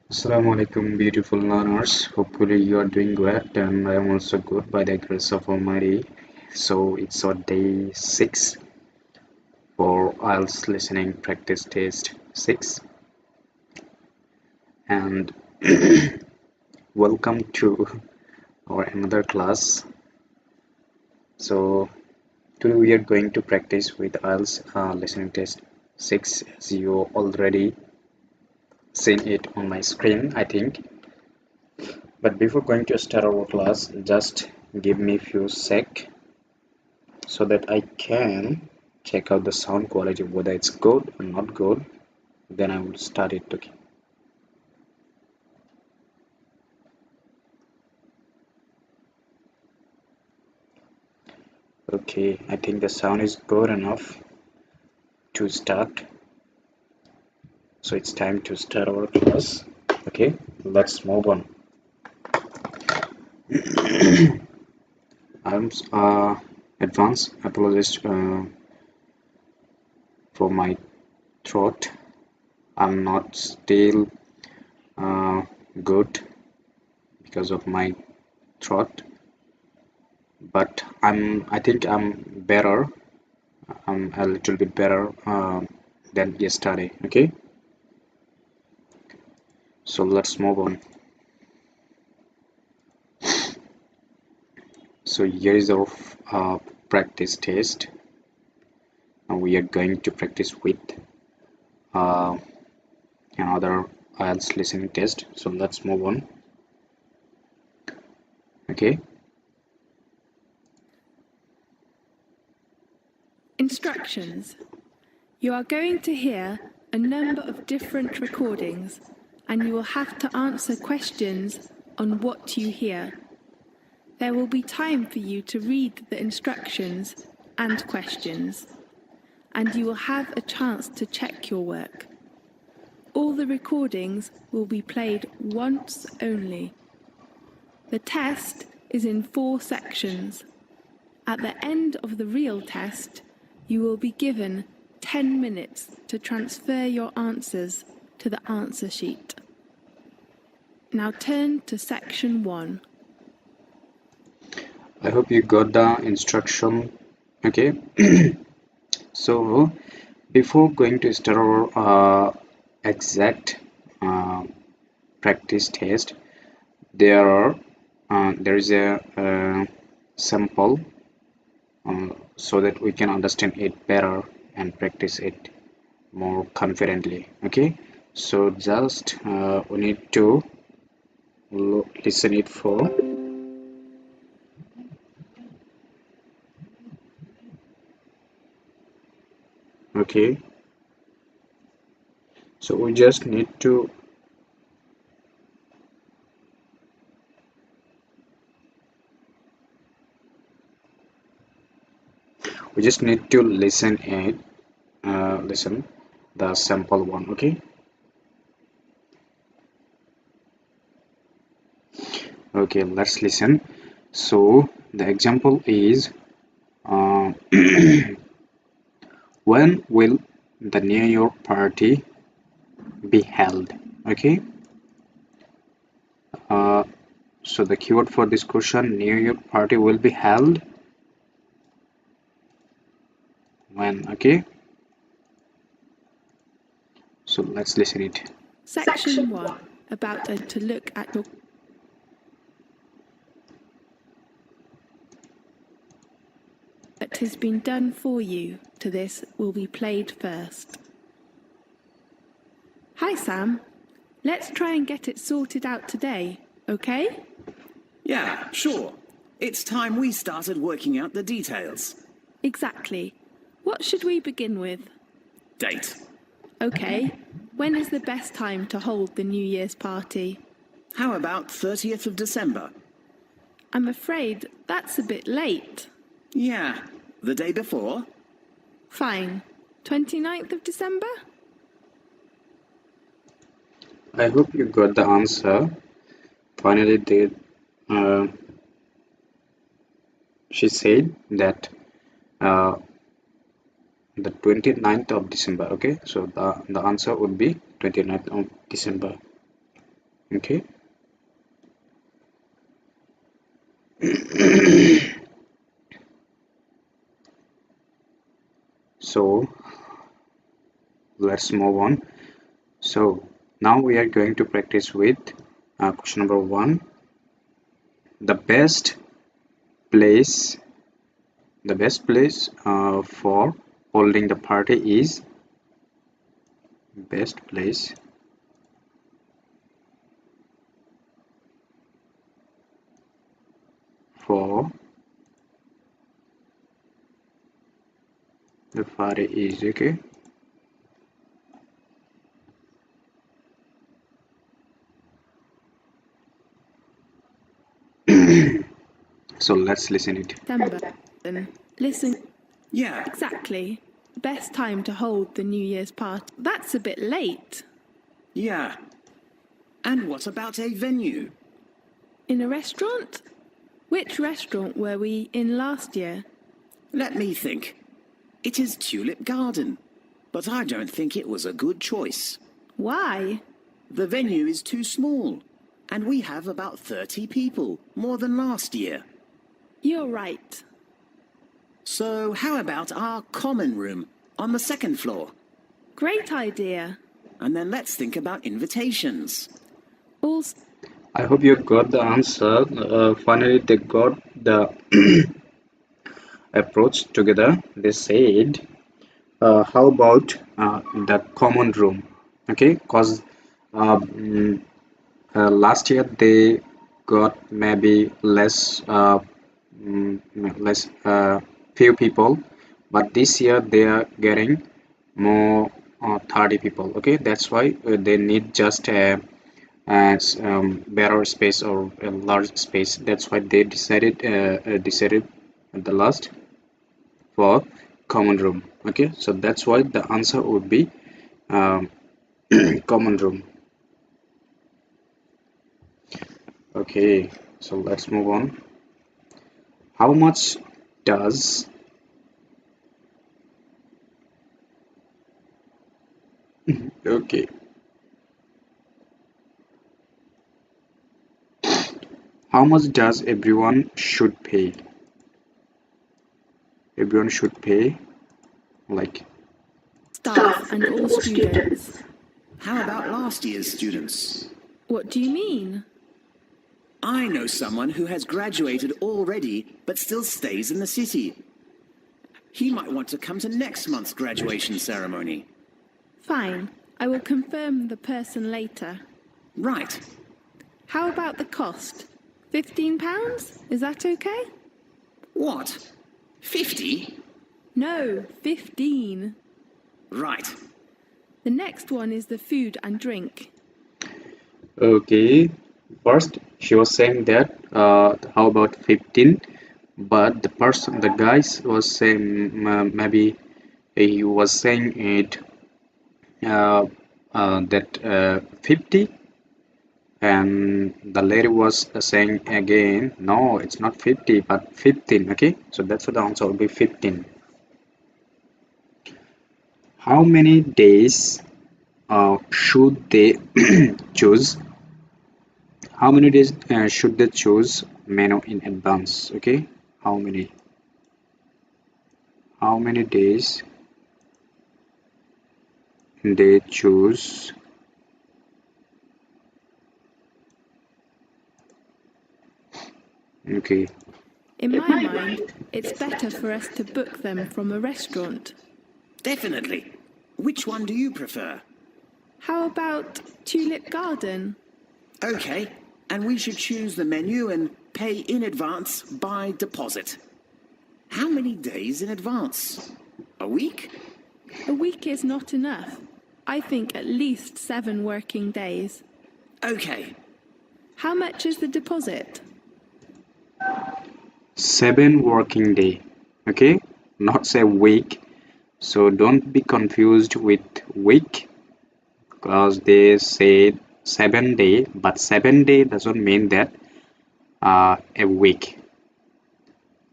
Assalamu alaikum, beautiful learners. Hopefully, you are doing great, and I am also good by the grace of Almighty. So, it's our day 6 for IELTS listening practice test 6, and welcome to our another class. So, today we are going to practice with IELTS listening test 6, as you already seen it on my screen, I think. But before going to start our class, just give me a few sec so that I can check out the sound quality, whether it's good or not good. Then I will start it. Okay, I think the sound is good enough to start. So it's time to start our class. Okay, let's move on. I'm advance apologies for my throat. I'm not still good because of my throat, but I think I'm better. I'm a little bit better than yesterday. Okay, so let's move on. So here is our practice test, and we are going to practice with uh, another IELTS listening test. So let's move on. Okay. Instructions. You are going to hear a number of different recordings, and you will have to answer questions on what you hear. There will be time for you to read the instructions and questions, and you will have a chance to check your work. All the recordings will be played once only. The test is in 4 sections. At the end of the real test, you will be given 10 minutes to transfer your answers to the answer sheet. Now turn to section 1. I hope you got the instruction. Okay. So before going to start our exact practice test, there is a sample so that we can understand it better and practice it more confidently. Okay, so just we need to listen it for. Okay, so we just need to listen it listen the sample one. Okay, let's listen. So the example is when will the New Year party be held? Okay, so the keyword for this question, New Year party will be held when. Okay, so let's listen it. Section 1. About to look at your that has been done for you to this will be played first. Hi Sam, let's try and get it sorted out today, okay? Yeah, sure. It's time we started working out the details. Exactly. What should we begin with? Date. Okay, when is the best time to hold the New Year's party? How about 30th of December? I'm afraid that's a bit late. Yeah, the day before? Fine. 29th of December? I hope you got the answer. Finally, she said that the 29th of December. Okay, so the answer would be 29th of December. Okay. So let's move on. So now we are going to practice with question number 1. The best place for holding the party is best place for the party is okay. So let's listen it. December. Listen Yeah. exactly. Best time to hold the New Year's party. That's a bit late. Yeah. And what about a venue? In a restaurant? Which restaurant were we in last year? Let me think. It is Tulip Garden, but I don't think it was a good choice. Why? The venue is too small, and we have about 30 people, more than last year. You're right. So how about our common room on the second floor? Great idea. And then let's think about invitations. Also, I hope you got the answer. Finally, they got the approach together. They said, how about the common room? Okay, because last year they got maybe less few people, but this year they are getting more 30 people. Okay, that's why they need just a better space or a large space. That's why they decided at the last for common room. Okay, so that's why the answer would be um, common room. Okay, so let's move on. How much does okay, how much does everyone should pay, like staff and all students. How about last year's students? What do you mean? I know someone who has graduated already but still stays in the city. He might want to come to next month's graduation ceremony. Fine. I will confirm the person later. Right. How about the cost? £15? Is that okay? What? 50? No, 15. Right. The next one is the food and drink. okay. First, she was saying that how about 15, but the guys was saying maybe he was saying it that 50, and the lady was saying again, no, it's not 50 but 15. Okay, so that's what the answer will be 15. How many days should they choose? How many days should they choose menu in advance? Okay, how many days they choose? Okay, In my mind, it's better for us to book them from a restaurant. Definitely. Which one do you prefer? How about Tulip Garden? Okay. And we should choose the menu and pay in advance by deposit. How many days in advance? A week? A week is not enough. I think at least 7 working days. Okay. How much is the deposit? 7 working day. Okay, not say week. So don't be confused with week, because they said 7 day, but 7 day doesn't mean that a week.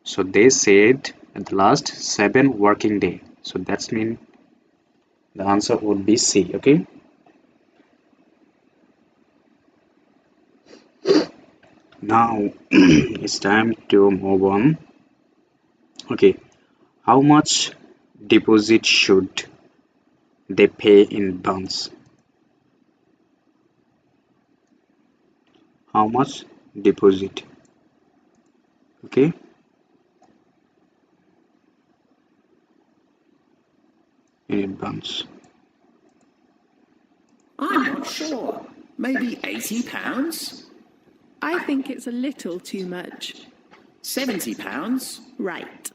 So they said at the last 7 working day. So that's mean the answer would be C. Okay. Now it's time to move on. Okay, how much deposit should they pay in bonds? How much deposit? Okay, in advance. I'm not sure. Maybe £80? I think it's a little too much. £70? Right.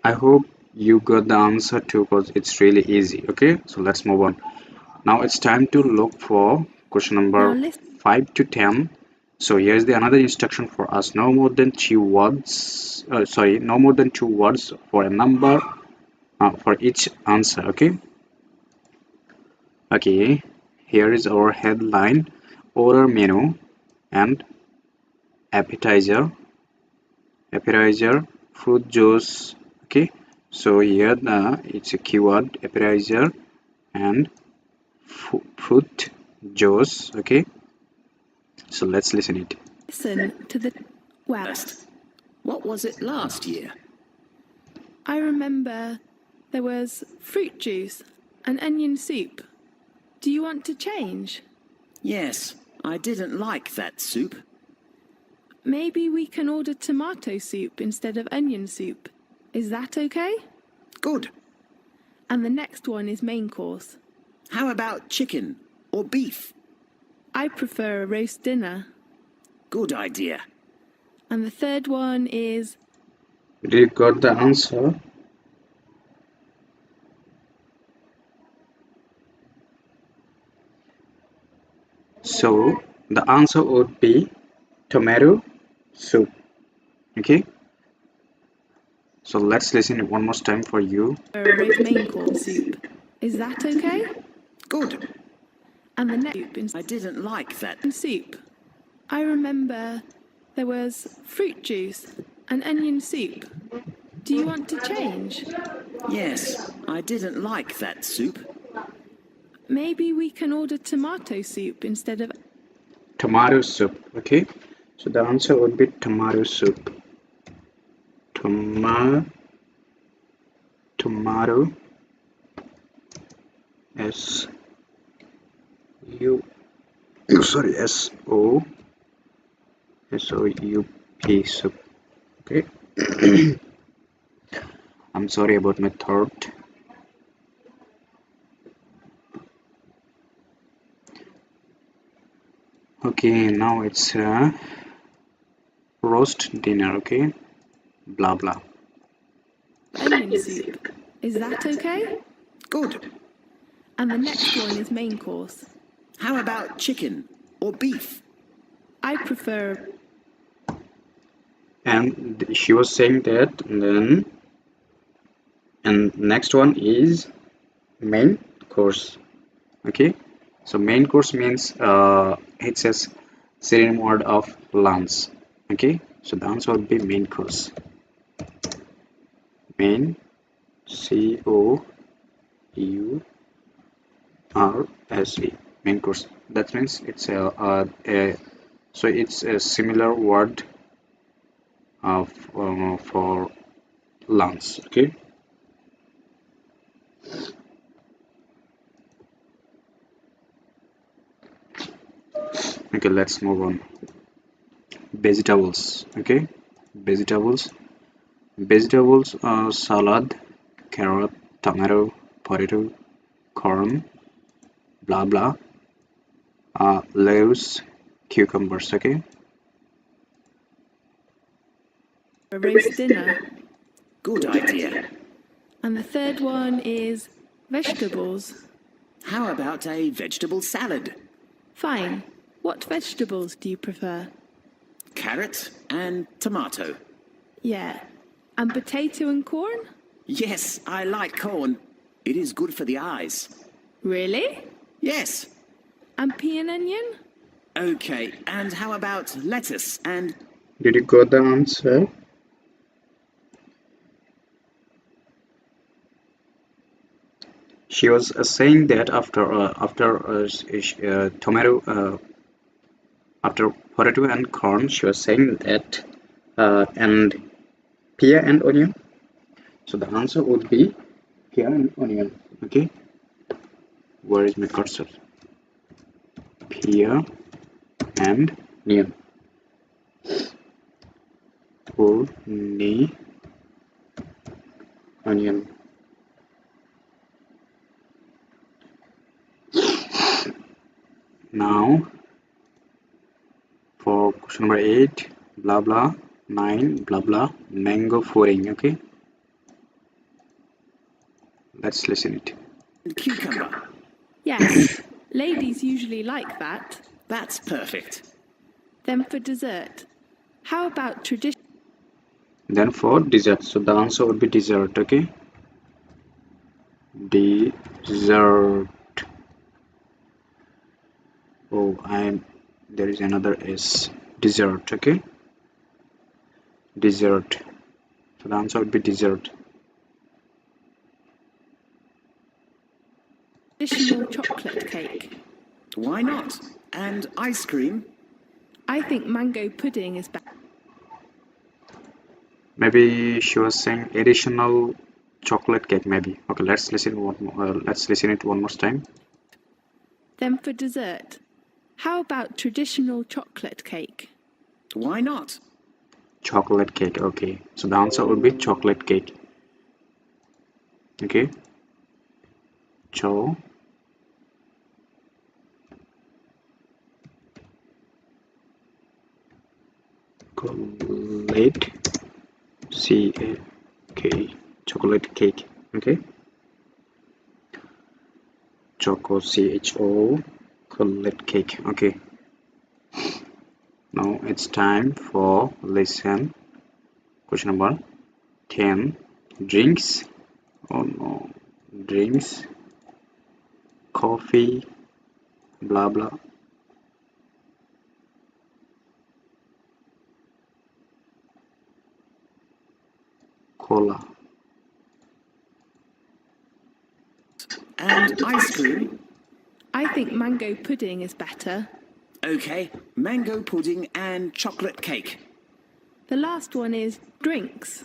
I hope you got the answer too, because it's really easy. Okay, so let's move on. Now it's time to look for question Now number listen. 5 to 10. So here's the another instruction for us. No more than two words. No more than two words for a number for each answer. Okay. Okay. Here is our headline: order menu and appetizer, fruit juice. Okay. So here it's a keyword appetizer and fruit juice. Okay. So let's listen it. Listen to the. Well, First, what was it last year? I remember there was fruit juice and onion soup. Do you want to change? Yes, I didn't like that soup. Maybe we can order tomato soup instead of onion soup. Is that okay? Good. And the next one is main course. How about chicken or beef? I prefer a roast dinner. Good idea. And the third one is. Did you got the answer? So the answer would be tomato soup. Okay. So let's listen it one more time for you. A roast main course soup. Is that okay? Good. And the next soup I didn't like that. soup. I remember there was fruit juice and onion soup. Do you want to change? Yes, I didn't like that soup. Maybe we can order tomato soup instead of. Tomato soup. Okay. So the answer would be tomato soup. Tomato S U S O U P soup. Okay. I'm sorry about my throat. Okay, now it's roast dinner. Okay, blah blah. Onion soup. Is that okay? Good. And the next one is main course. How about chicken or beef? I prefer. And she was saying that, and next one is main course. Okay, so main course means it's a synonym word of lunch. Okay, so the answer would be main course. Main, COURSE, main course. That means it's so it's a similar word of for lunch. Okay. Okay, let's move on. Vegetables. Okay, vegetables. Salad, carrot, tomato, potato, corn, blah blah, lettuce, cucumbers. Okay. A roast dinner. Good idea. And the third one is vegetables. How about a vegetable salad? Fine. What vegetables do you prefer? Carrot and tomato. Yeah. And potato and corn? Yes, I like corn. It is good for the eyes. Really? Yes. And pea and onion? Okay, and how about lettuce and... Did you got the answer? She was saying that after tomato After potato and corn, she was saying that and pear and onion. So the answer would be pear and onion. Okay, where is my cursor? Pear and onion. Onion. Now for question number 8, blah blah, 9, blah blah, mango pudding. Okay, let's listen it. Cucumber. Yes, ladies usually like that. That's perfect. Then for dessert, how about tradition? Then for dessert, so the answer would be dessert. Okay, dessert. Oh, there is another S. Dessert. Okay, dessert. So the answer would be dessert. Traditional chocolate cake. Why not? And ice cream? I think mango pudding is better. Maybe she was saying additional chocolate cake. Maybe. Okay, let's listen it one more time. Then for dessert, how about traditional chocolate cake? Why not? Chocolate cake. Okay, so the answer would be chocolate cake. Okay, chocolate C-A-K, chocolate cake. Okay, choco C-H-O, chocolate cake. Okay, now it's time for lesson question number 10. Drinks. Oh no, drinks, coffee, blah blah. Cola. And ice cream? I think mango pudding is better. Okay, mango pudding and chocolate cake. The last one is drinks.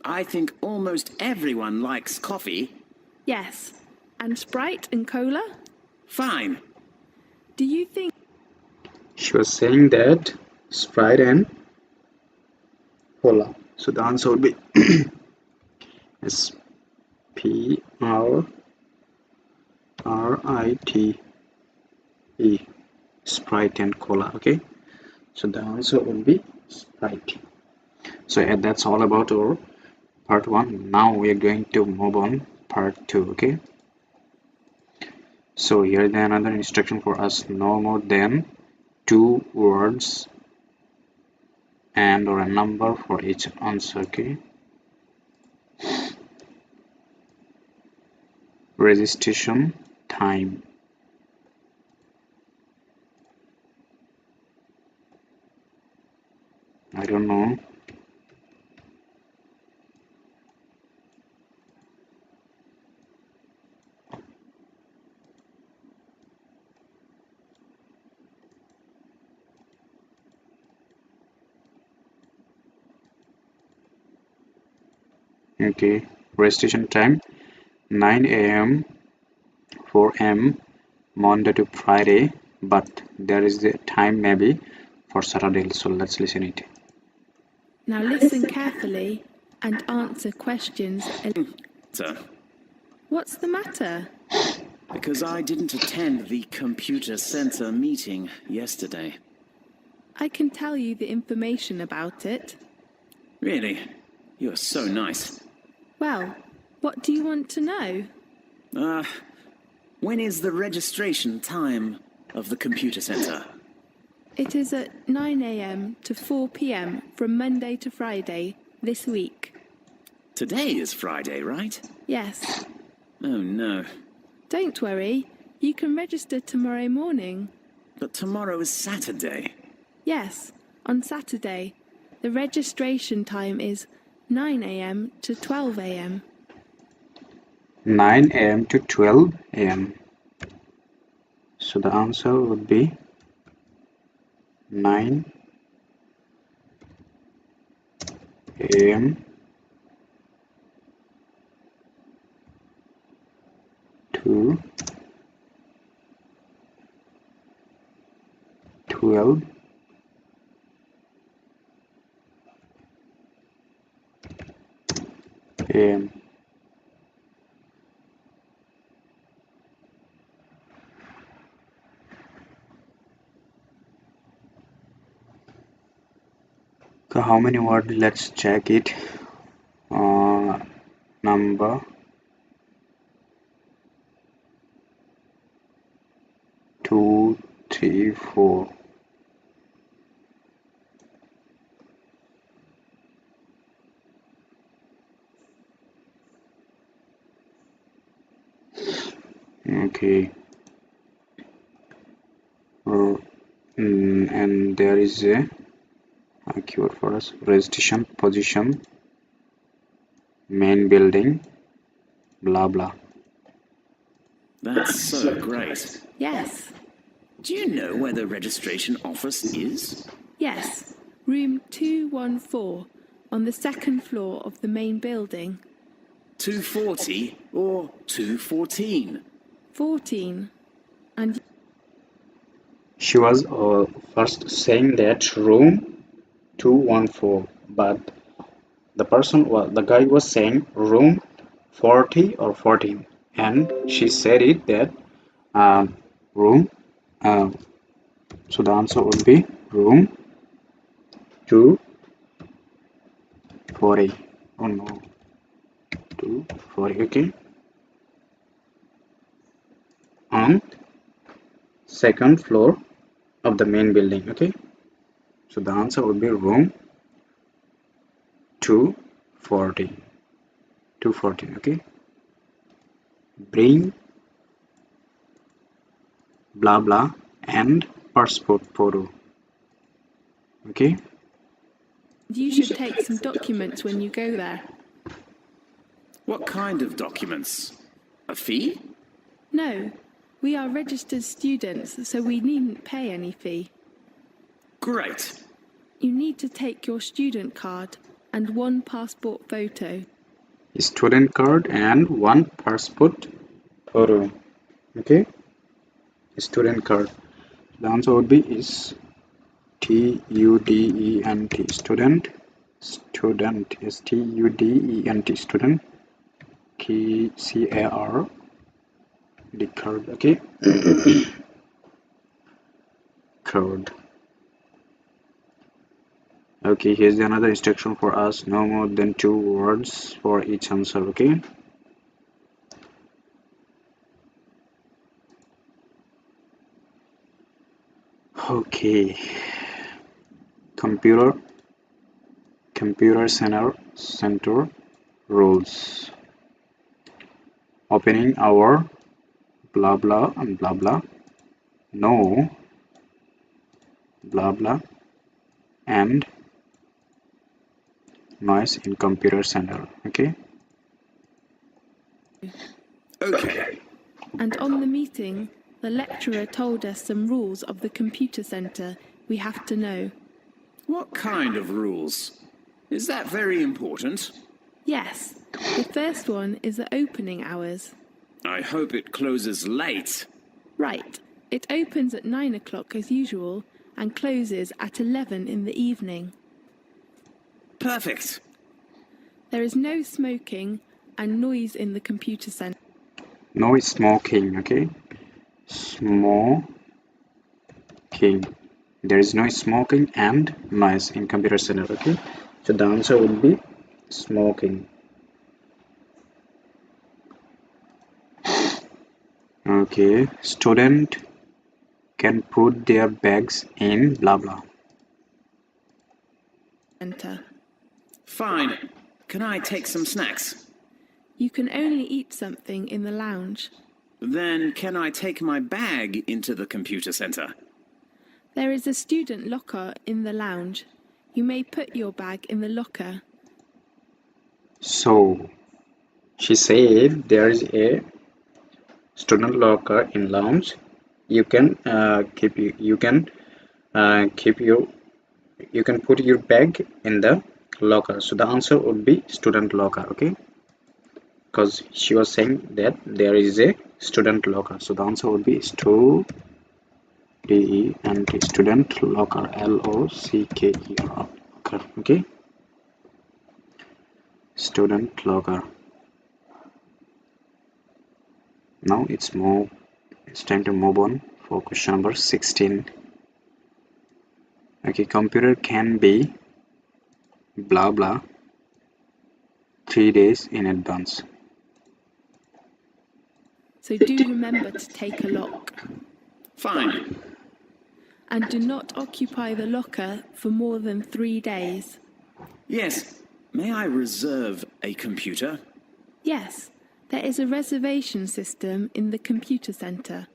I think almost everyone likes coffee. Yes, and Sprite and cola? Fine. Do you think She was saying that Sprite and cola. So the answer would be Sprite, Sprite and cola. Okay, so the answer would be Sprite. So yeah, that's all about our part 1. Now we are going to move on part 2. Okay, so here's another instruction for us: no more than 2 words and or a number for each answer. Okay, registration time. I don't know. Okay, registration time 9 a.m. 4 a.m. Monday to Friday, but there is the time maybe for Saturday. So let's listen it. Now listen carefully and answer questions. Sir, What's the matter? because I didn't attend the computer center meeting yesterday. I can tell you the information about it. Really? You're so nice. Well, what do you want to know? When is the registration time of the computer center? It is at 9 a.m. to 4 p.m. from Monday to Friday this week. Today is Friday, right? Yes. Oh no. Don't worry, you can register tomorrow morning. But tomorrow is Saturday. Yes, on Saturday. The registration time is 9 a.m. to 12 a.m. 9 a.m. to 12 a.m. So the answer would be 9 a.m. to 12 a.m. So how many words? Let's check it. Number 2, 3, 4. Okay. And there is a keyword for us: registration, position, main building, blah blah. That's so great. Yes. Do you know where the registration office is? Yes. Room 214 on the second floor of the main building. 240 or 214? 14. And She was first saying that room 214, but the guy was saying room 40 or 14, and she said it that room. So the answer would be room 240. Oh no, 240. Okay, on second floor of the main building. Okay, so the answer would be room 240. 240. Okay, bring blah blah and passport photo. Okay, you should take some documents when you go there. What kind of documents? A fee? No, we are registered students, so we needn't pay any fee. Great. You need to take your student card and one passport photo. student card and one passport photo. Okay, student card. The answer would be is student. Student. Student. Student. Student. CAR. The card. Okay. Card. Okay, here's another instruction for us: no more than 2 words for each answer. Okay. Okay. Computer center rules. Opening our blah blah and blah blah. No blah blah and noise in computer center. Okay. Okay. And on the meeting, the lecturer told us some rules of the computer centre we have to know. What kind of rules? Is that very important? Yes, the first one is the opening hours. I hope it closes late. Right, it opens at 9 o'clock as usual and closes at 11 in the evening. Perfect. There is no smoking and noise in the computer centre. No smoking. Okay. Smoking. There is no smoking and noise in computer center. Okay. So the answer would be smoking. Okay. Student can put their bags in blah blah. Fine. Can I take some snacks? You can only eat something in the lounge. Then can I take my bag into the computer center? There is a student locker in the lounge. You may put your bag in the locker. So she said there is a student locker in lounge. You can you can put your bag in the locker. So the answer would be student locker, okay? Because she was saying that there is a student locker. So the answer would be student locker, L-O-C-K-E-R, okay? Student locker. Now it's time to move on for question number 16. Okay, computer can be blah blah 3 days in advance. So do remember to take a lock. Fine. And do not occupy the locker for more than 3 days. Yes. May I reserve a computer? Yes, there is a reservation system in the computer centre.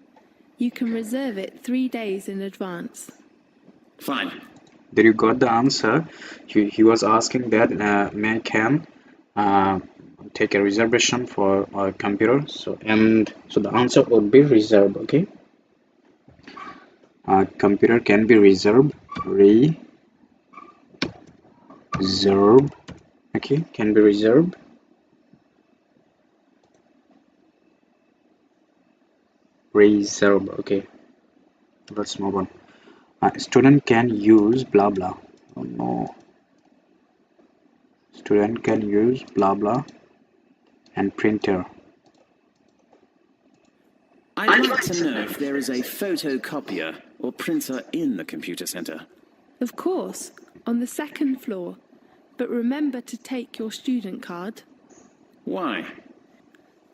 You can reserve it 3 days in advance. Fine. Did you got the answer? He was asking that may can take a reservation for a computer. So the answer would be reserve, okay? Computer can be reserved, okay, can be reserved. Reserve, okay. Let's move on. Student can use blah blah. Oh no. Student can use blah blah and printer. I'd like to know if there is a photocopier or printer in the computer center. Of course, on the second floor. But remember to take your student card. Why?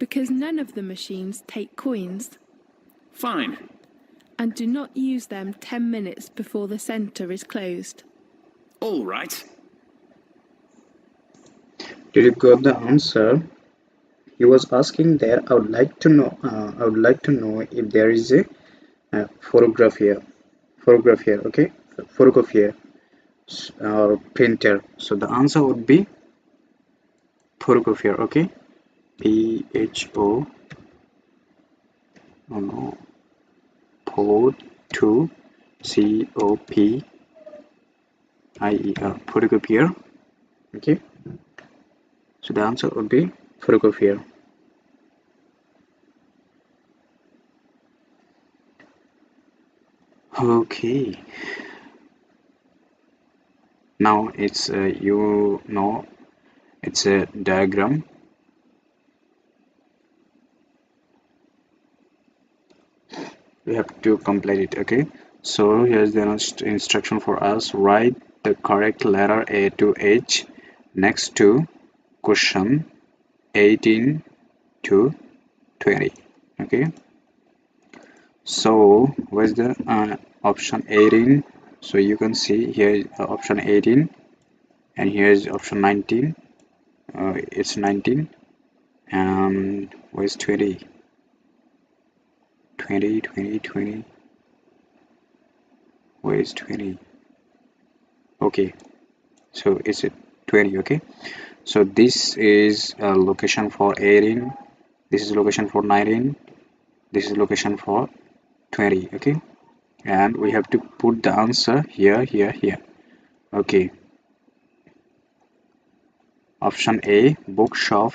Because none of the machines take coins. Fine. And do not use them 10 minutes before the centre is closed. All right. Did you got the answer? He was asking that I would like to know if there is a photocopier, okay, photocopier or printer. So the answer would be photocopier, okay, P-H-O, oh no, C-O-P-I-E-R, photocopier, okay. So the answer would be photocopier. Okay. Now it's it's a diagram. We have to complete it, okay? So here's the instruction for us. Write the correct letter A to H next to question 18 to 20, okay? So where's the option 18? So you can see here is option 18 and here is option 19. It's 19 and where's 20? 20. Where is 20? Okay, so it's a 20, okay? So this is a location for 18, this is location for 19, this is location for 20, okay? And we have to put the answer here. Okay. Option A, bookshop,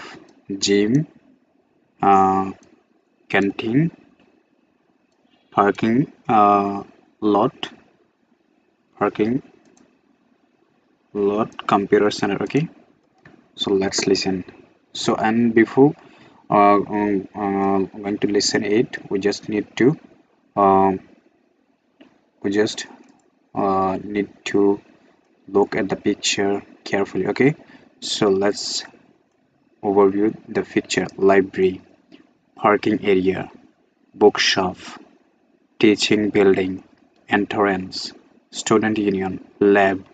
gym, canteen, parking lot, computer center, okay? So let's listen. So and before going to listen it, we just need to look at the picture carefully, okay? So let's overview the picture. Library, parking area, bookshop, teaching building, entrance, student union, lab,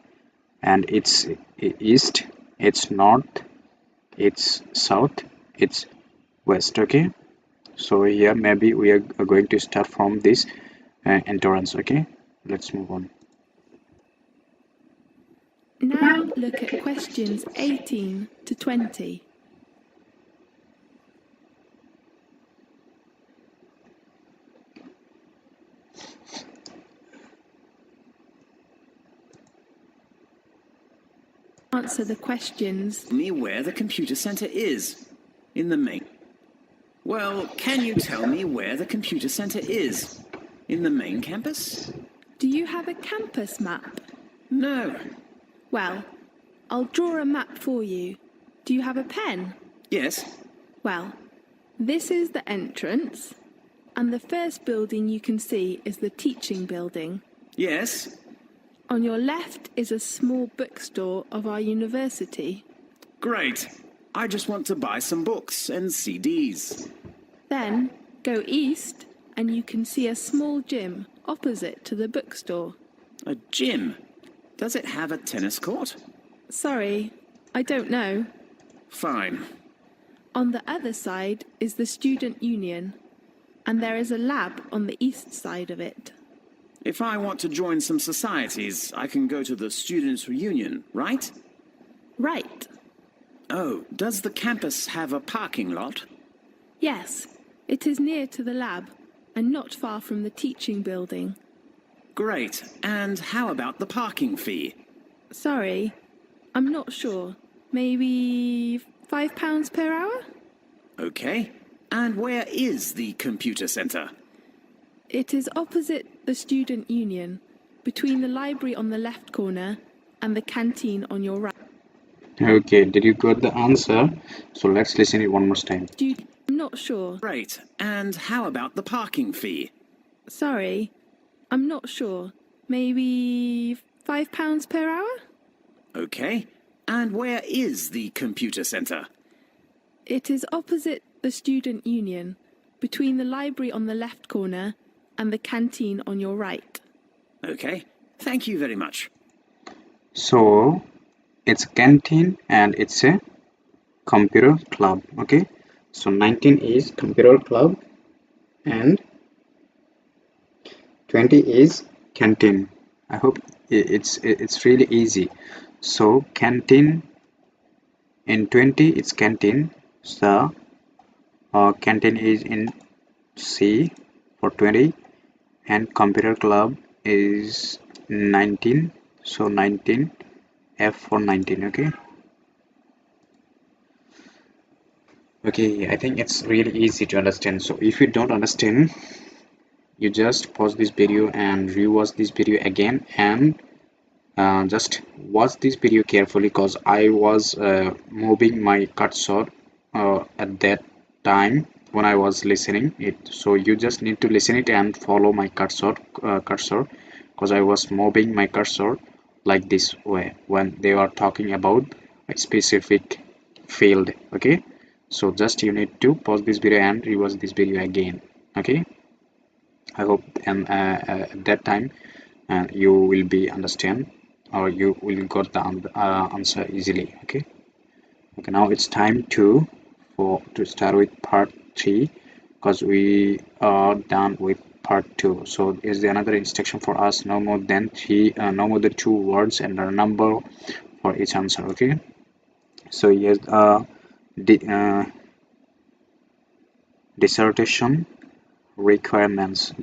and it's east, it's north, it's south, it's west, okay? So here maybe we are going to start from this entrance, okay? Let's move on. Now look at questions 18 to 20. answer the questions. Tell me where the computer center is. In the main. Well, can you tell me where the computer center is? In the main campus? Do you have a campus map? No. Well, I'll draw a map for you. Do you have a pen? Yes. Well, this is the entrance, and the first building you can see is the teaching building. Yes. On your left is a small bookstore of our university. Great. I just want to buy some books and CDs. Then go east and you can see a small gym opposite to the bookstore. A gym? Does it have a tennis court? Sorry, I don't know. Fine. On the other side is the student union, and there is a lab on the east side of it. If I want to join some societies, I can go to the students' reunion, right? Right. Oh, does the campus have a parking lot? Yes, it is near to the lab and not far from the teaching building. Great. And how about the parking fee? Sorry, I'm not sure. Maybe £5 per hour? Okay. And where is the computer center? It is opposite the student union, between the library on the left corner and the canteen on your right. Okay, did you get the answer? So let's listen it one more time. I'm not sure. Great. And how about the parking fee? Sorry, I'm not sure. Maybe £5 per hour? Okay. And where is the computer center? It is opposite the student union, between the library on the left corner and the canteen on your right. Okay. Thank you very much. So it's a canteen and it's a computer club. Okay, so 19 is computer club and 20 is canteen. I hope it's really easy. So canteen in 20 it's canteen. So canteen is in C for 20 and computer club is 19. So 19 F for 19. Okay, I think it's really easy to understand. So if you don't understand, you just pause this video and rewatch this video again and just watch this video carefully because I was moving my cursor at that time when I was listening it. So you just need to listen it and follow my cursor because I was moving my cursor like this way when they are talking about a specific field. Okay, so just you need to pause this video and rewatch this video again. Okay, I hope and at that time you will be understand or you will got the answer easily. Okay, now it's time to start with part 3 because we are done with part 2. So is there another instruction for us? No more than 2 words and a number for each answer. Okay, so yes, dissertation requirement,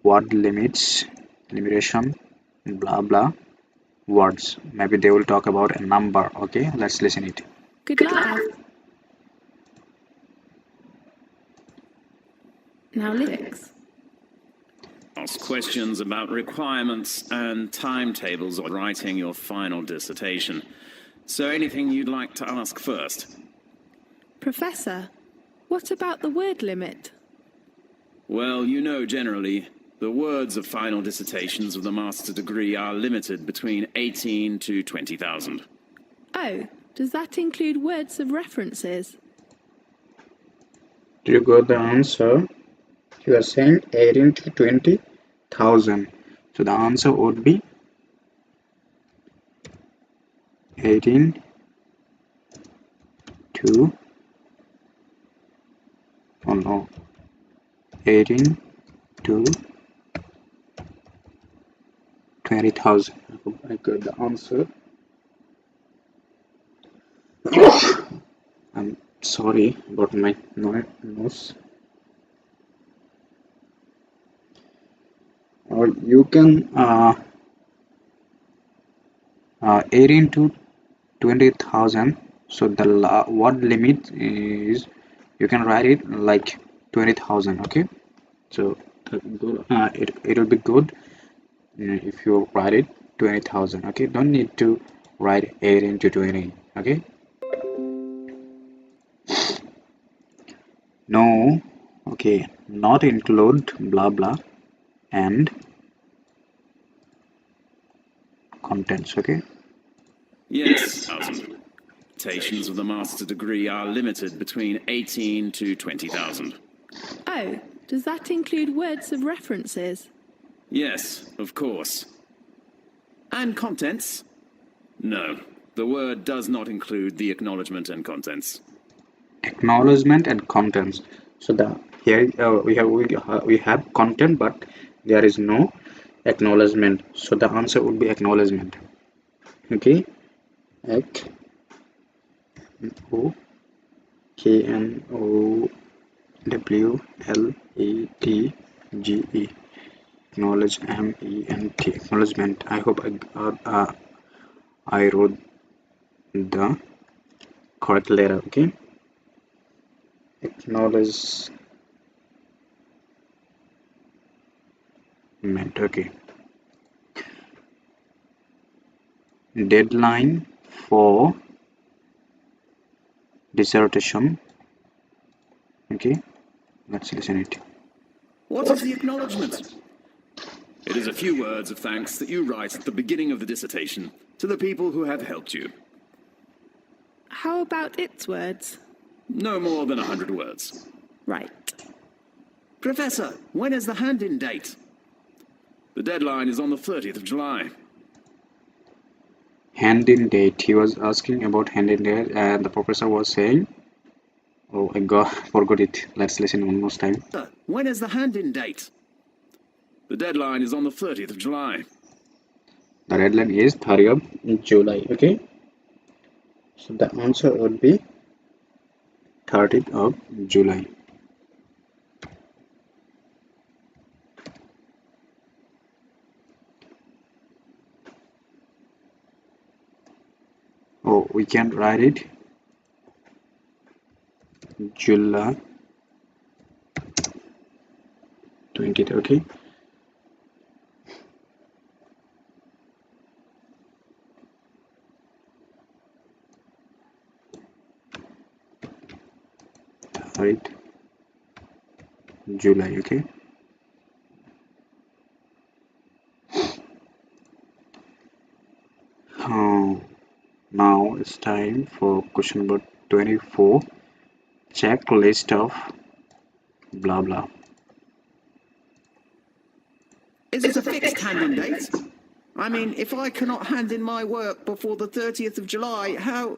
word limits, limitation, blah blah words. Maybe they will talk about a number. Okay, let's listen it. Good luck. Now lyrics. Ask questions about requirements and timetables on writing your final dissertation. So anything you'd like to ask first? Professor, what about the word limit? Well, you know generally, the words of final dissertations of the master's degree are limited between 18 to 20,000. Oh, does that include words of references? Do you got the answer? You are saying 18 to 20,000. So the answer would be 18 to 18 to 20,000. I hope I got the answer. I'm sorry about my nose. Or you can 18 to 20,000. So the word limit is, you can write it like 20,000. Okay, so it will be good if you write it 20,000. Okay, don't need to write 18 to 20. Okay, no, okay, not include blah blah and contents. Okay, Yes, 1,000. Citations of the master's degree are limited between 18 to 20,000. Oh, does that include words of references? Yes, of course. And contents? No, the word does not include the acknowledgement and contents. acknowledgement and contents. So the here we have content, but there is no acknowledgement. So the answer would be acknowledgement. Okay, ack o k n o w l e t g e, acknowledge ment, acknowledgement. I hope I wrote the correct letter. Okay, acknowledgement. Okay, deadline for dissertation. Okay, let's listen it. What is the acknowledgement? It is a few words of thanks that you write at the beginning of the dissertation to the people who have helped you. How about its words? No more than 100 words. Right. Professor, when is the hand-in date? The deadline is on the 30th of July. Hand in date. He was asking about hand in date, and the professor was saying, "Oh, I forgot it." Let's listen one more time. When is the hand-in date? The deadline is on the 30th of July. The deadline is 30th of July. Okay, so the answer would be 30th of July. Oh, we can write it July 20th. Okay, right, July. Okay, now it's time for question number 24. Check list of blah blah. Is it a fixed hand-in date? I mean, if I cannot hand in my work before the 30th of July, how...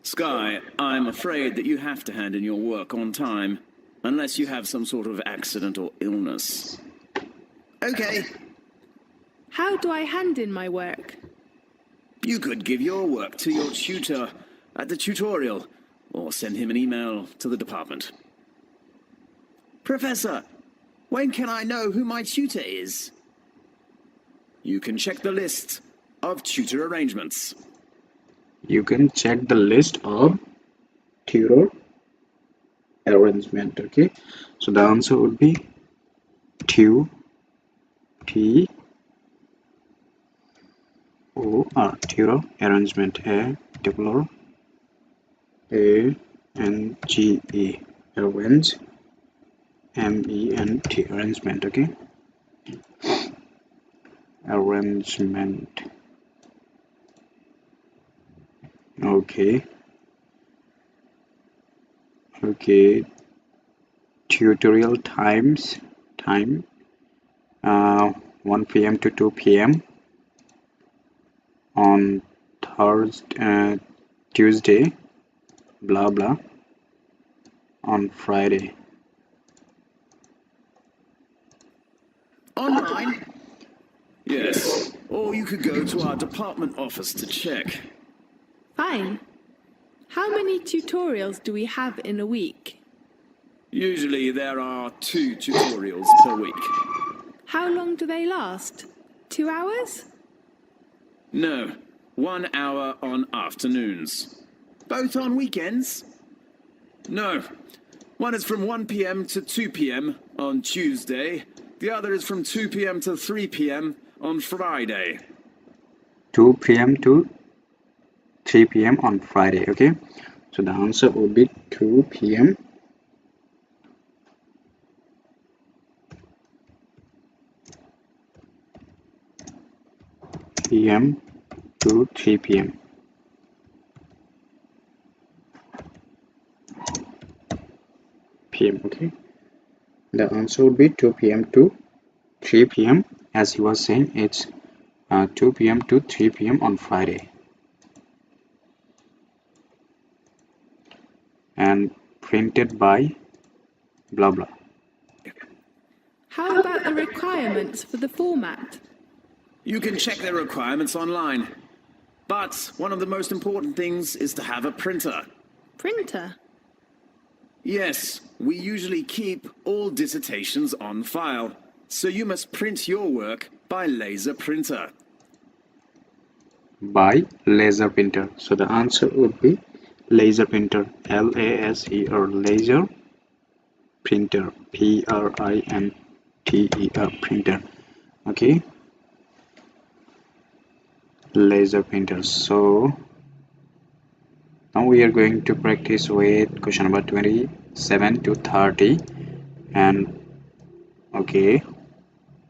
Sky, I'm afraid that you have to hand in your work on time, unless you have some sort of accident or illness. Okay, How do I hand in my work? you could give your work to your tutor at the tutorial, or send him an email to the department. Professor, when can I know who my tutor is? You can check the list of tutor arrangements. You can check the list of tutor arrangement. Okay, so the answer would be tu t o r, tutor arrangement, a double a n g e, arrange, ment, arrangement. Okay, arrangement. Okay, okay, tutorial time 1 p.m. to 2 p.m. on Thursday, Tuesday, blah blah, on Friday. Online? Yes, or you could go to our department office to check. Fine. How many tutorials do we have in a week? Usually there are 2 tutorials per week. How long do they last? 2 hours? No, 1 hour on afternoons. Both on weekends? No. One is from 1 p.m. to 2 p.m. on Tuesday. The other is from 2 p.m. to 3 p.m. on Friday. 2 p.m. to 3 p.m. on Friday. Okay, so the answer would be 2 p.m. p.m. to 3 p.m. p.m. Okay, the answer would be 2 p.m. to 3 p.m. as he was saying, it's 2 p.m. to 3 p.m. on Friday. And printed by blah blah. How about the requirements for the format? You can check their requirements online. But one of the most important things is to have a printer. Printer? Yes, we usually keep all dissertations on file, so you must print your work by laser printer. By laser printer. So the answer would be laser printer. L-A-S-E-R, laser printer. P-R-I-N-T-E-R, printer. Okay, laser printer. So now we are going to practice with question number 27 to 30. And okay,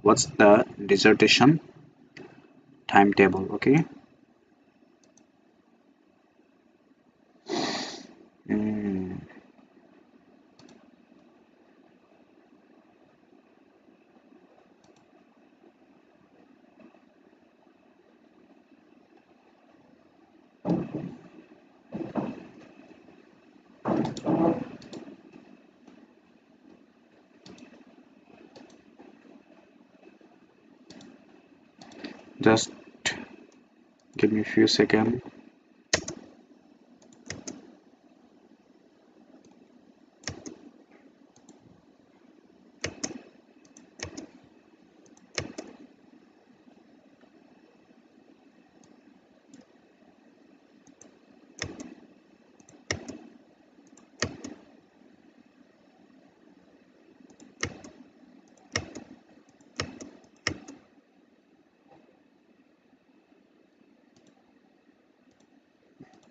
what's the dissertation timetable? Okay, just give me a few seconds.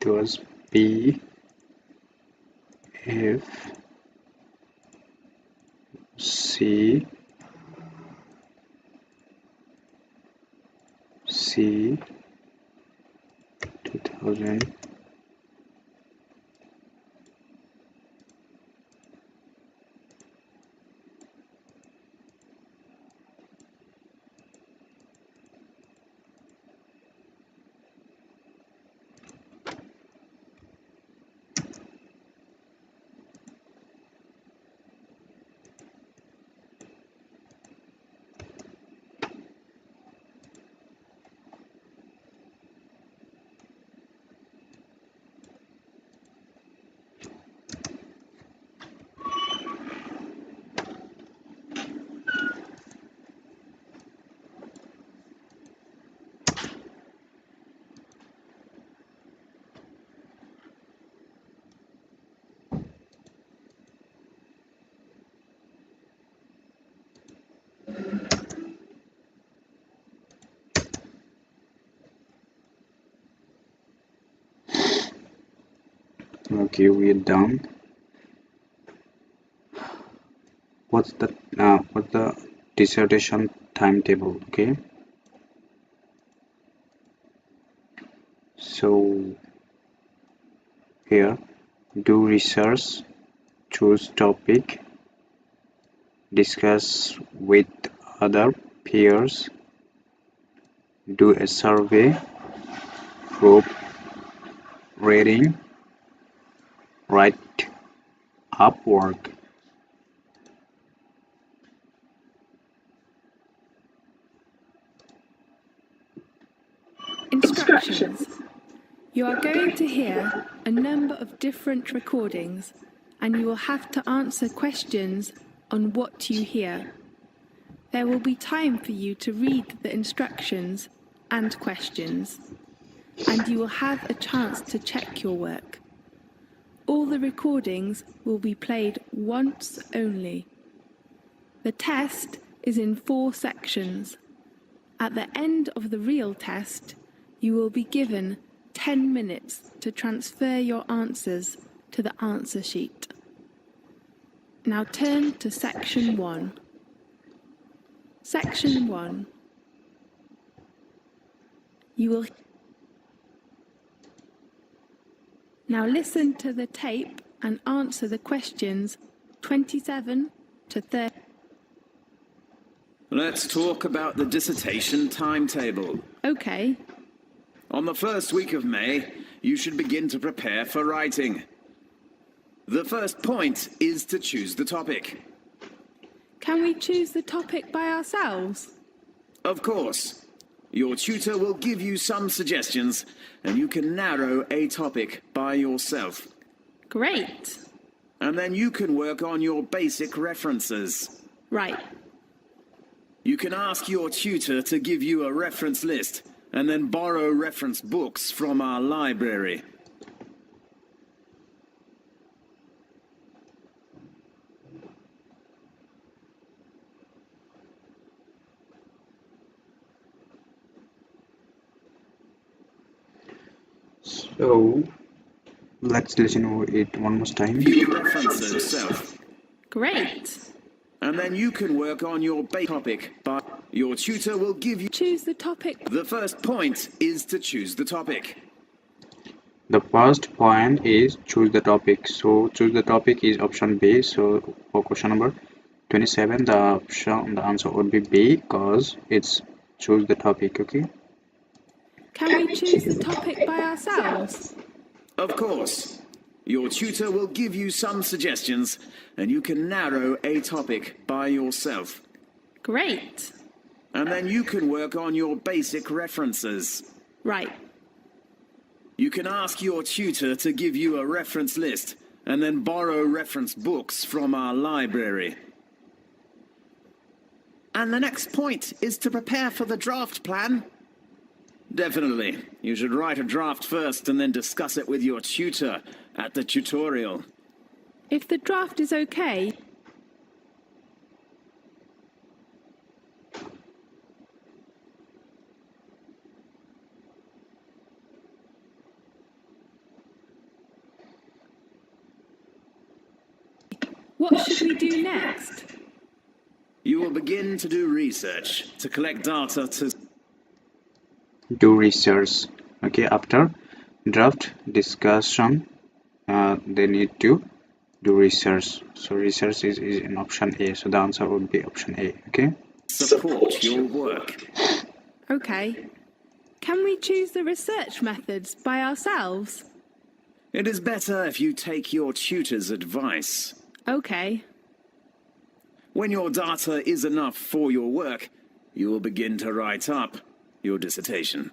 It was B F C 2000. Okay, we're done. What's the dissertation timetable? Okay, so here, do research, choose topic, discuss with other peers, do a survey, group reading, write up work. Instructions. You are going to hear a number of different recordings, and you will have to answer questions on what you hear. There will be time for you to read the instructions and questions, and you will have a chance to check your work. All the recordings will be played once only. The test is in 4 sections. At the end of the real test, you will be given 10 minutes to transfer your answers to the answer sheet. Now turn to Section 1. Section 1. You will now listen to the tape and answer the questions 27 to 30. Let's talk about the dissertation timetable. Okay, On the first week of May, you should begin to prepare for writing. The first point is to choose the topic. can we choose the topic by ourselves? Of course, your tutor will give you some suggestions, and you can narrow a topic by yourself. Great. And then you can work on your basic references. Right. You can ask your tutor to give you a reference list, and then borrow reference books from our library. So let's listen to it one more time. View references yourself. Great. And then you can work on your topic, but your tutor will give you... Choose the topic. The first point is to choose the topic. The first point is choose the topic. So choose the topic is option B. So for question number 27, the answer would be B because it's choose the topic. Okay. Can we choose the topic by ourselves? Of course. Your tutor will give you some suggestions, and you can narrow a topic by yourself. Great. And then you can work on your basic references. Right. You can ask your tutor to give you a reference list, and then borrow reference books from our library. And the next point is to prepare for the draft plan. Definitely. You should write a draft first and then discuss it with your tutor at the tutorial. If the draft is okay, what should we do next? You will begin to do research to collect data to... Do research. Okay. After draft discussion, they need to do research. So research is in option A. So the answer would be option A. Okay. support your work. Okay. Can we choose the research methods by ourselves? It is better if you take your tutor's advice. Okay. When your data is enough for your work, you will begin to write up your dissertation.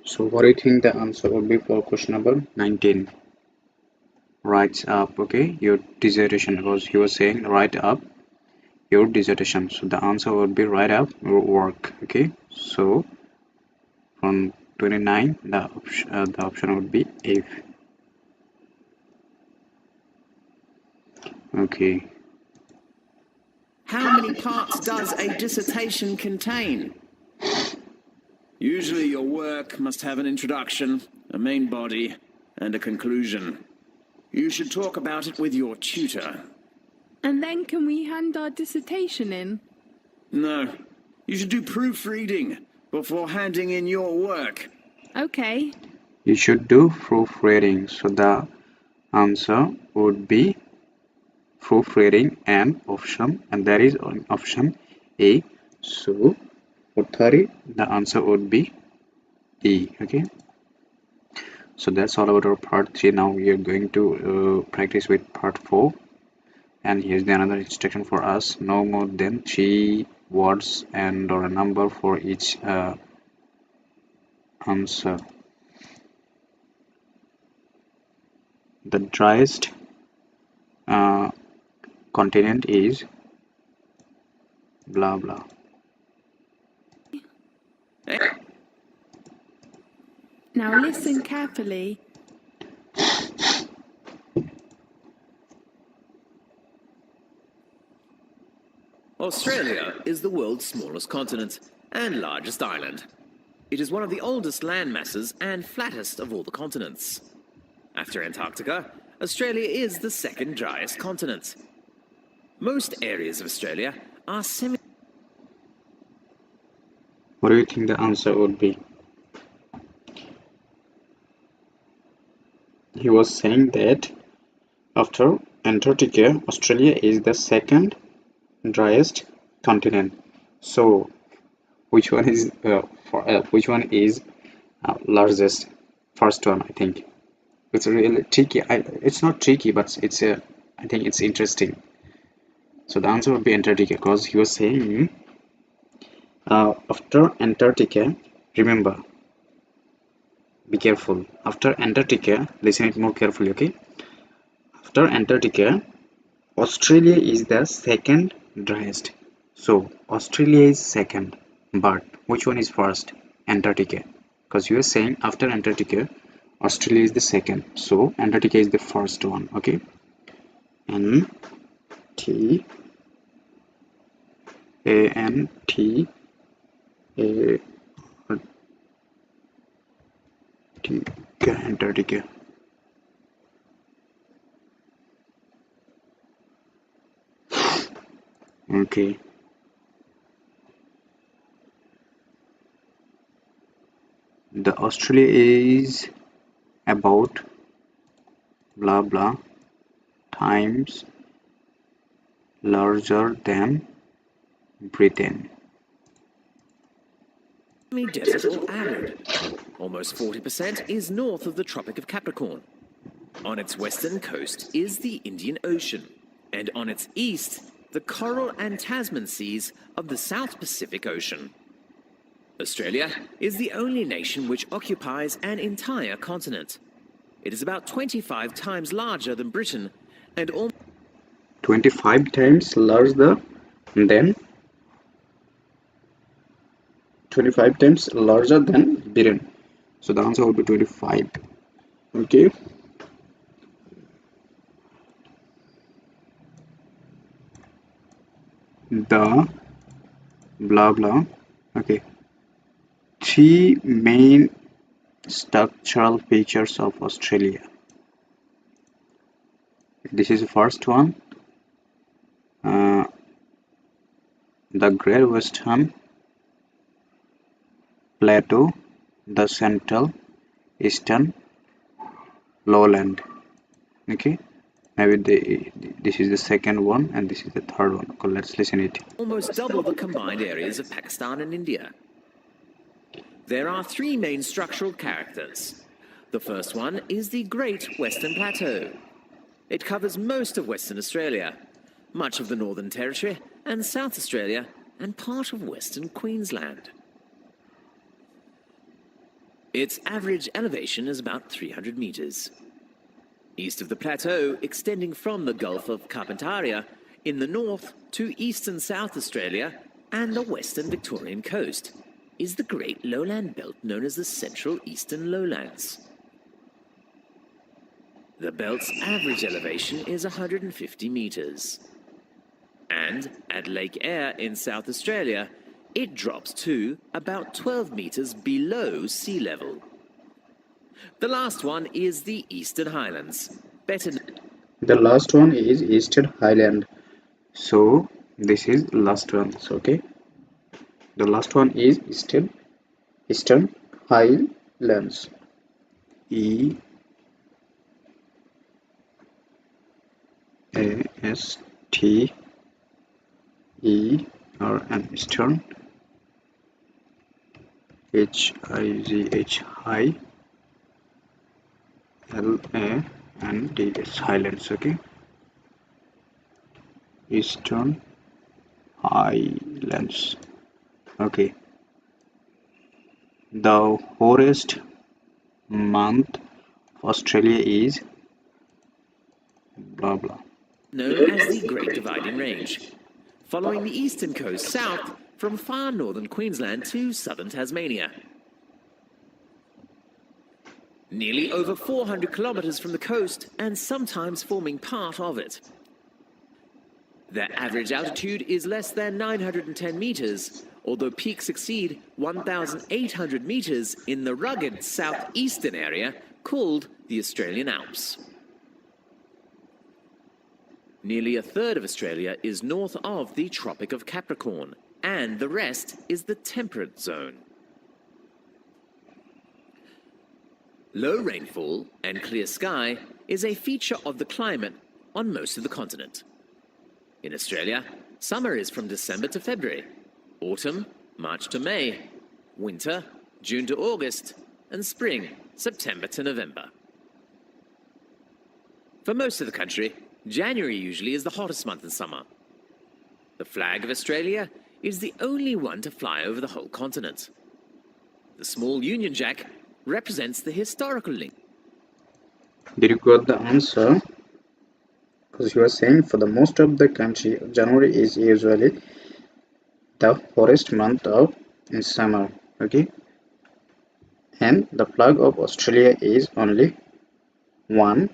So what do you think the answer would be for question number 19? Write up, okay, your dissertation, because he was saying write up your dissertation. So the answer would be write up your work, okay. So from 29, the option would be A. Okay. How many parts does a dissertation contain? Usually your work must have an introduction, a main body, and a conclusion. You should talk about it with your tutor. And then can we hand our dissertation in? No, you should do proofreading before handing in your work. Okay. You should do proofreading. So the answer would be proofreading and option, and that is on option A. So for 30, the answer would be E. Okay. So that's all about our part 3. Now we are going to practice with part 4. And here's the another instruction for us: no more than 3 words and or a number for each answer. The driest continent is blah blah. Now listen carefully. Australia is the world's smallest continent and largest island. It is one of the oldest land masses and flattest of all the continents. After Antarctica, Australia is the second driest continent. Most areas of Australia are semi... What do you think the answer would be? He was saying that after Antarctica, Australia is the second driest continent. So, which one is largest? First one, I think. It's really tricky. It's not tricky, but I think it's interesting. So the answer would be Antarctica, because he was saying after Antarctica, remember, be careful. After Antarctica, listen it more carefully, okay? After Antarctica, Australia is the second driest. So Australia is second, but which one is first? Antarctica. Because you are saying after Antarctica, Australia is the second. So Antarctica is the first one, okay? Antarctica. Okay. The Australia is about blah blah times larger than Britain. Desert or arid. Almost 40% is north of the Tropic of Capricorn. On its western coast is the Indian Ocean, and on its east, the Coral and Tasman Seas of the South Pacific Ocean. Australia is the only nation which occupies an entire continent. It is about 25 times larger than Britain and 25 times larger than 25 times larger than Britain. So the answer will be 25. Okay. The blah blah. Okay. Three main structural features of Australia. This is the first one. The Great Western Plateau, the Central Eastern Lowland. Okay, maybe this is the second one and this is the third one. Okay, let's listen it. Almost double the combined areas of Pakistan and India. There are three main structural characters. The first one is the Great Western Plateau. It covers most of Western Australia, much of the Northern Territory and South Australia, and part of Western Queensland. Its average elevation is about 300 meters. East of the plateau, extending from the Gulf of Carpentaria in the north to eastern South Australia and the western Victorian coast, is the great lowland belt known as the Central Eastern Lowlands. The belt's average elevation is 150 meters. And at Lake Eyre in South Australia, it drops to about 12 meters below sea level. The last one is the Eastern Highlands. The last one is Eastern Highland. So this is last one. So, okay. The last one is Eastern Highlands. EASTERN Eastern HIGH High LANDS Highlands. Okay, Eastern Highlands. Okay, the hottest month of Australia is blah blah. Known as the Great Dividing Range, following the eastern coast south from far northern Queensland to southern Tasmania. nearly over 400 kilometers from the coast and sometimes forming part of it. Their average altitude is less than 910 meters, although peaks exceed 1,800 meters in the rugged southeastern area called the Australian Alps. Nearly a third of Australia is north of the Tropic of Capricorn, and the rest is the temperate zone. Low rainfall and clear sky is a feature of the climate on most of the continent. In Australia, summer is from December to February, autumn, March to May, winter, June to August, and spring, September to November. For most of the country, January usually is the hottest month in summer. The flag of Australia is the only one to fly over the whole continent. The small Union Jack represents the historical link. Did you got the answer? Because you are saying for the most of the country, January is usually the hottest month of in summer. Okay, and the flag of Australia is only one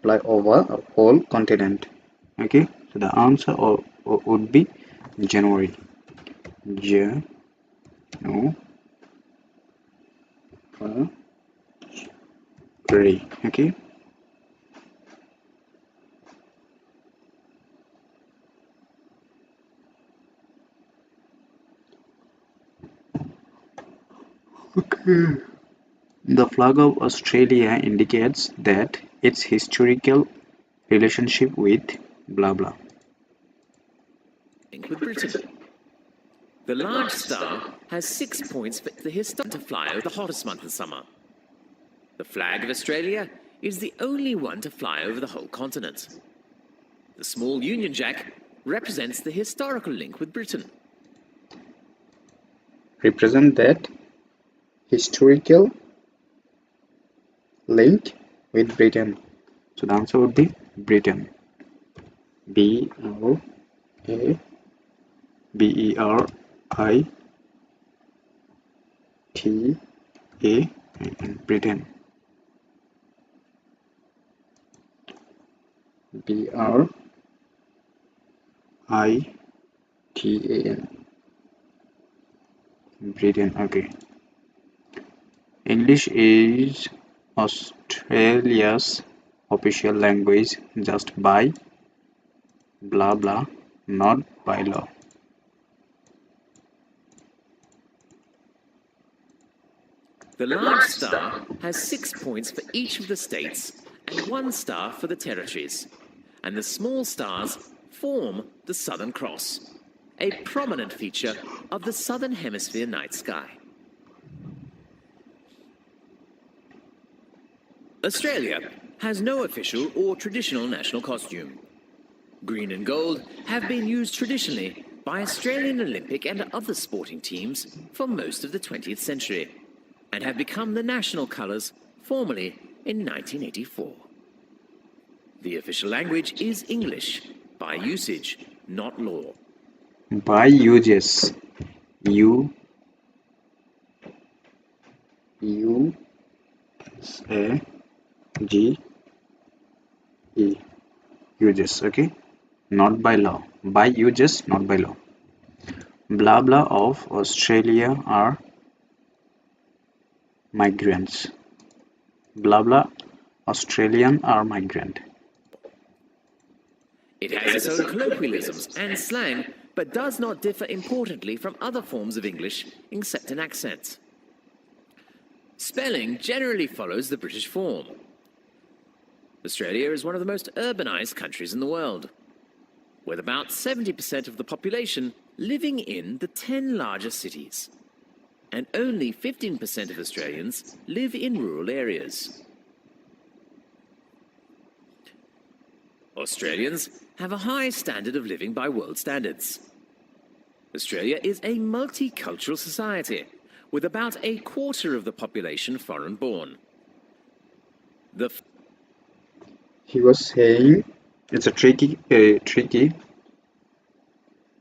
fly over a whole continent. Okay, so the answer would be January. January. Okay. The flag of Australia indicates that its historical relationship with blah blah. With Britain. The large star has 6 points for the historic to fly over the hottest month in summer. The flag of Australia is the only one to fly over the whole continent. The small Union Jack represents the historical link with Britain. Represent that historical link with Britain. So the answer would be Britain. B-R-I-T-A-N. Britain. B-R-I-T-A-N. Britain. Okay. English is Australia's official language just by blah blah, not by law. The large star has 6 points for each of the states and 1 star for the territories, and the small stars form the Southern Cross, a prominent feature of the Southern Hemisphere night sky. Australia has no official or traditional national costume. Green and gold have been used traditionally by Australian Olympic and other sporting teams for most of the 20th century, and have become the national colours formally in 1984. The official language is English, by usage, not law. By uses, U-S-A-G-E, uses, okay? Not by law. By uses, not by law. Blah blah of Australia are migrants. Blah blah Australian are migrant. It has its own colloquialisms and slang, but does not differ importantly from other forms of English except in accent. Spelling generally follows the British form. Australia is one of the most urbanized countries in the world, with about 70% of the population living in the 10 largest cities, and only 15% of Australians live in rural areas. Australians have a high standard of living by world standards. Australia is a multicultural society, with about a quarter of the population foreign-born. He was saying it's a tricky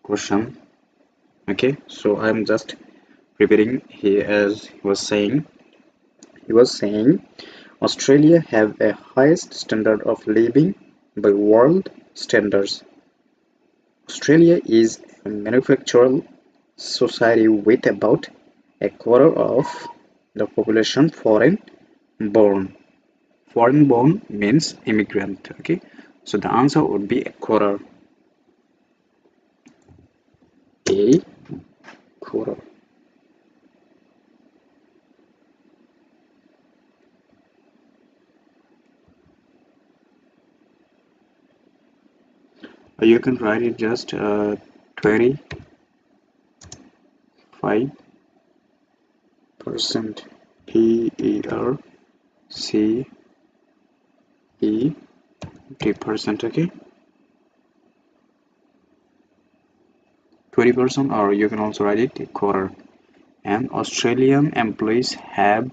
question. Okay, so I'm just preparing here. As he was saying Australia have a highest standard of living by world standards. Australia is a manufacturing society with about a quarter of the population foreign born. Foreign born means immigrant. Okay, so the answer would be a quarter. A quarter. You can write it just 25%. Percent. Okay, 20%, or you can also write it a quarter. And Australian employees have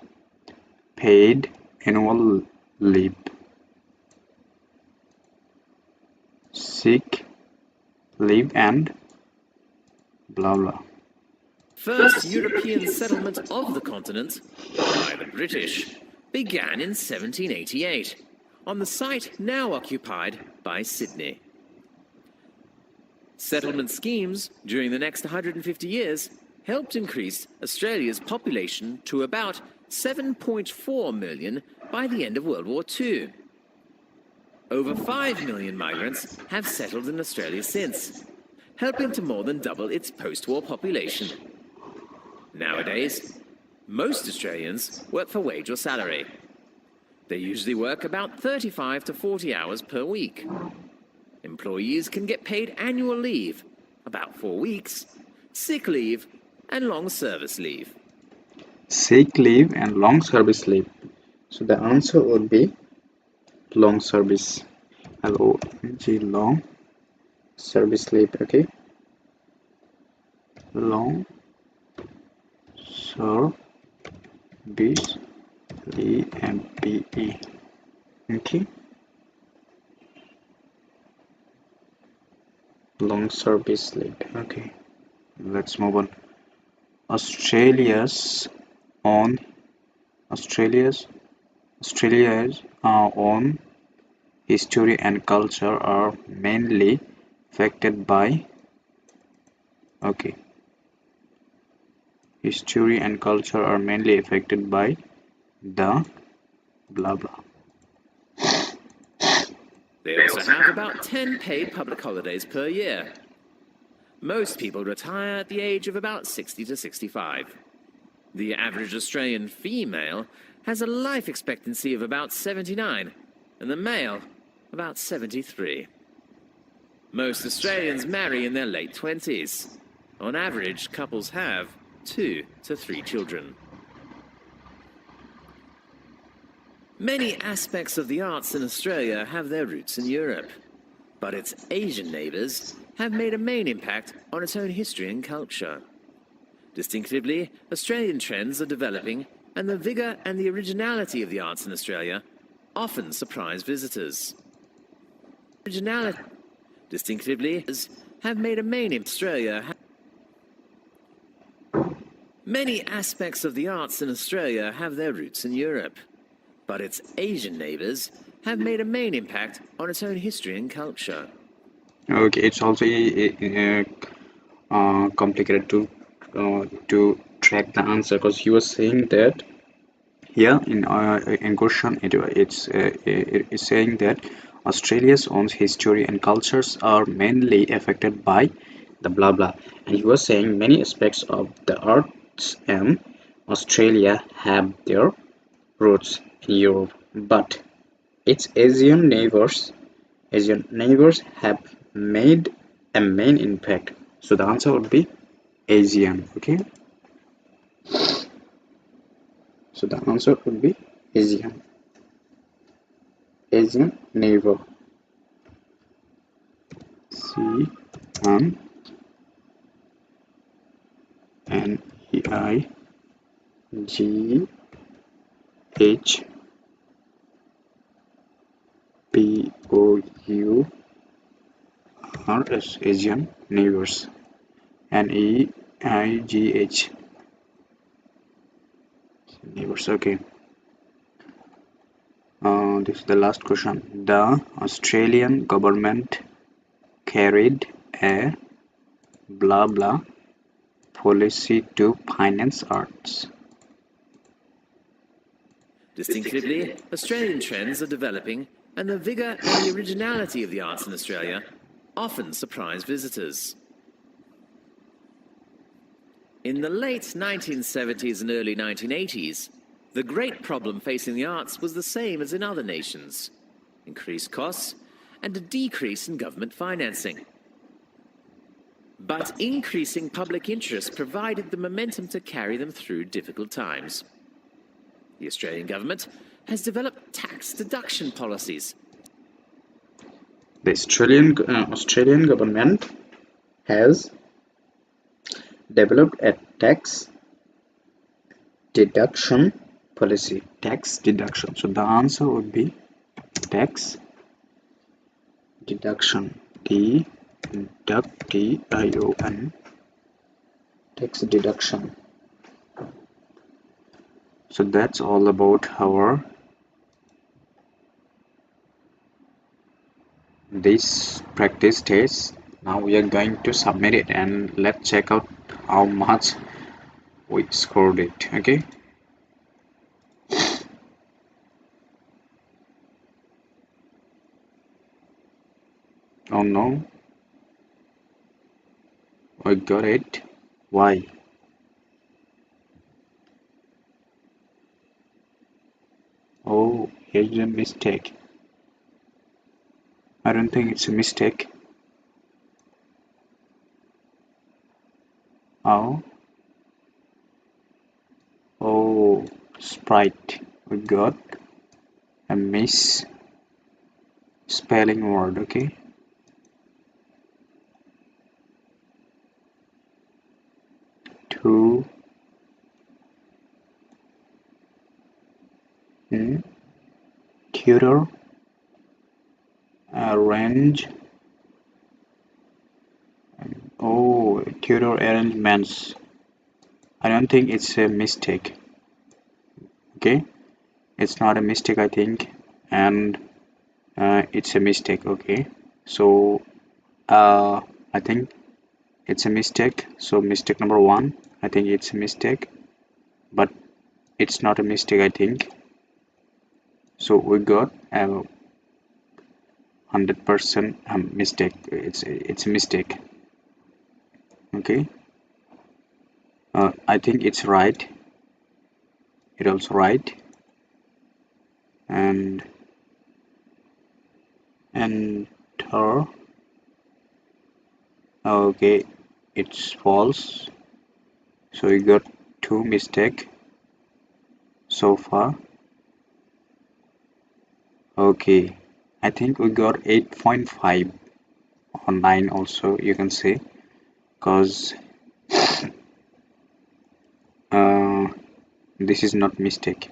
paid annual leave, sick leave, and blah blah. First European settlement of the continent by the British began in 1788 on the site now occupied by Sydney. Settlement schemes during the next 150 years helped increase Australia's population to about 7.4 million by the end of World War II. Over 5 million migrants have settled in Australia since, helping to more than double its post-war population. Nowadays, most Australians work for wage or salary. They usually work about 35 to 40 hours per week. Employees can get paid annual leave, about 4 weeks, sick leave, and long service leave. Sick leave and long service leave. So the answer would be long service. L-O-N-G, long service leave. Okay, long service leave and B-E. Okay, long service leave. Okay, let's move on. Australia's own Australia's own history and culture are mainly affected by history and culture are mainly affected by the blah blah. They also have about 10 paid public holidays per year. Most people retire at the age of about 60 to 65. The average Australian female has a life expectancy of about 79, and the male about 73. Most Australians marry in their late 20s. On average, couples have 2 to 3 children. Many aspects of the arts in Australia have their roots in Europe, but its Asian neighbours have made a main impact on its own history and culture. Distinctively, Australian trends are developing, and the vigour and the originality of the arts in Australia often surprise visitors. Distinctively have made a main in Australia. Many aspects of the arts in Australia have their roots in Europe, but its Asian neighbours have made a main impact on its own history and culture. Okay, it's also complicated to track the answer, because you were saying that here in question it is saying that Australia's own history and cultures are mainly affected by the blah blah, and you were saying many aspects of the arts in Australia have their roots in Europe, but its Asian neighbors have made a main impact. So the answer would be Asian. Okay, so the answer would be Asian. Asian neighbor. CNEIGHPOURS, Asian neighbors. NEIGH neighbors. Okay. This is the last question. The Australian government carried a blah blah policy to finance arts. Distinctively, Australian trends are developing, and the vigour and the originality of the arts in Australia often surprise visitors. In the late 1970s and early 1980s, the great problem facing the arts was the same as in other nations: increased costs and a decrease in government financing. But increasing public interest provided the momentum to carry them through difficult times. The Australian government has developed tax deduction policies. The Australian government has developed a tax deduction policy. Tax deduction. So the answer would be tax deduction. D-I-O-N. Tax deduction. So that's all about our this practice test. Now we are going to submit it and let's check out how much we scored it. Okay. Oh no, I got it. Why? Oh, here's a mistake. I don't think it's a mistake. Oh, Sprite. We got a miss spelling word. Okay. Two. Tutor. Arrange. Oh, tutor arrangements. I don't think it's a mistake. Okay, it's not a mistake, I think, and it's a mistake. Okay, so I think it's a mistake. So mistake number one, I think it's a mistake, but it's not a mistake, I think. So we got a 100% mistake. It's a mistake. Okay, I think it's right. It also right, and enter. Okay, it's false. So we got two mistake so far. Okay, I think we got 8.5 or 9 also, you can say, because this is not mistake.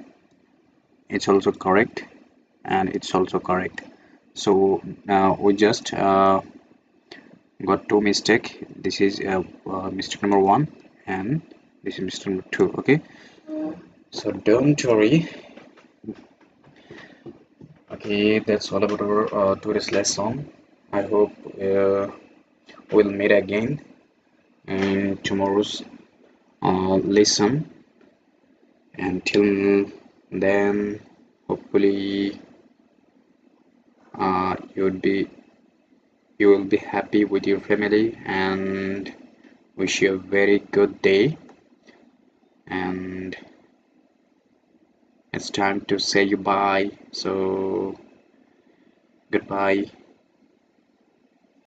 It's also correct, and it's also correct. So now we just got two mistake. This is mistake number one, and this is mistake number two. Okay, so don't worry. Okay, that's all about our today's lesson. I hope we'll meet again in tomorrow's lesson. Until then, hopefully you will be happy with your family, and wish you a very good day. And it's time to say goodbye. So goodbye.